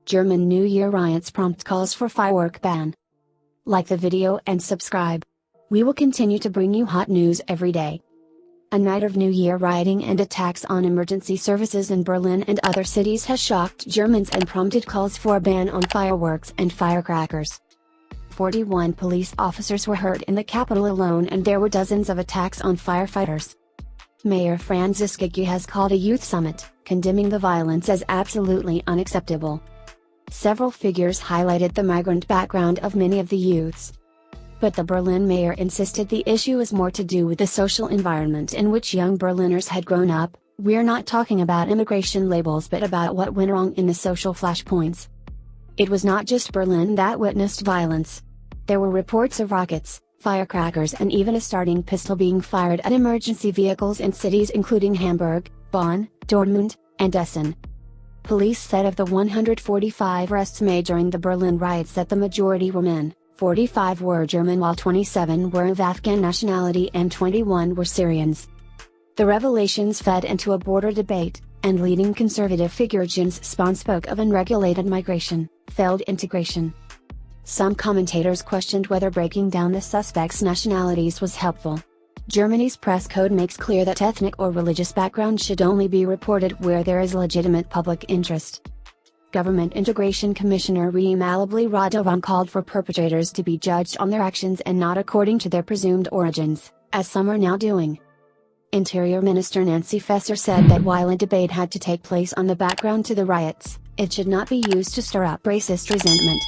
German New Year riots prompt calls for firework ban. Like the video and subscribe. We will continue to bring you hot news every day. A night of New Year rioting and attacks on emergency services in Berlin and other cities has shocked Germans and prompted calls for a ban on fireworks and firecrackers. 41 police officers were hurt in the capital alone, and there were dozens of attacks on firefighters. Mayor Franziska Giga has called a youth summit, condemning the violence as absolutely unacceptable. Several figures highlighted the migrant background of many of the youths. But the Berlin mayor insisted the issue is more to do with the social environment in which young Berliners had grown up. "We're not talking about immigration labels but about what went wrong in the social flashpoints." It was not just Berlin that witnessed violence. There were reports of rockets, firecrackers and even a starting pistol being fired at emergency vehicles in cities including Hamburg, Bonn, Dortmund, and Essen. Police said of the 145 arrests made during the Berlin riots that the majority were men, 45 were German while 27 were of Afghan nationality and 21 were Syrians. The revelations fed into a border debate, and leading conservative figure Jens Spahn spoke of unregulated migration, failed integration. Some commentators questioned whether breaking down the suspects' nationalities was helpful. Germany's press code makes clear that ethnic or religious background should only be reported where there is legitimate public interest. Government Integration Commissioner Malably Radovan called for perpetrators to be judged on their actions and not according to their presumed origins, as some are now doing. Interior Minister Nancy Faeser said that while a debate had to take place on the background to the riots, it should not be used to stir up racist resentment.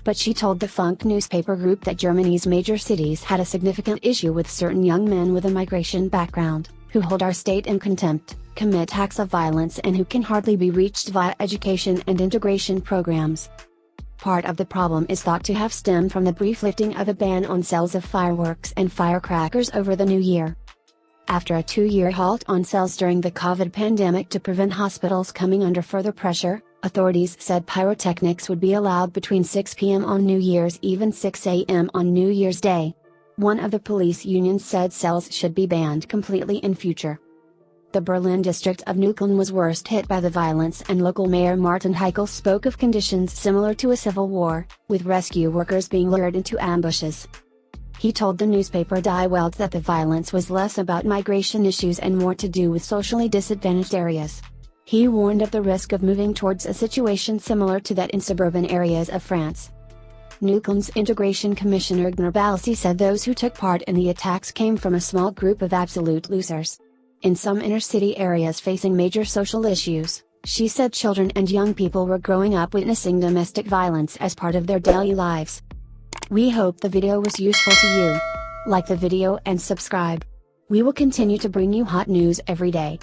But she told the Funk newspaper group that Germany's major cities had a significant issue with certain young men with a migration background, who hold our state in contempt, commit acts of violence and who can hardly be reached via education and integration programs. Part of the problem is thought to have stemmed from the brief lifting of a ban on sales of fireworks and firecrackers over the new year. After a 2-year halt on sales during the COVID pandemic to prevent hospitals coming under further pressure, authorities said pyrotechnics would be allowed between 6 p.m. on New Year's Eve and 6 a.m. on New Year's Day. One of the police unions said sales should be banned completely in future. The Berlin district of Neukölln was worst hit by the violence, and local mayor Martin Heikel spoke of conditions similar to a civil war, with rescue workers being lured into ambushes. He told the newspaper Die Welt that the violence was less about migration issues and more to do with socially disadvantaged areas. He warned of the risk of moving towards a situation similar to that in suburban areas of France. Neukölln's Integration Commissioner Gnur Balsi said those who took part in the attacks came from a small group of absolute losers. In some inner-city areas facing major social issues, she said children and young people were growing up witnessing domestic violence as part of their daily lives. We hope the video was useful to you. Like the video and subscribe. We will continue to bring you hot news every day.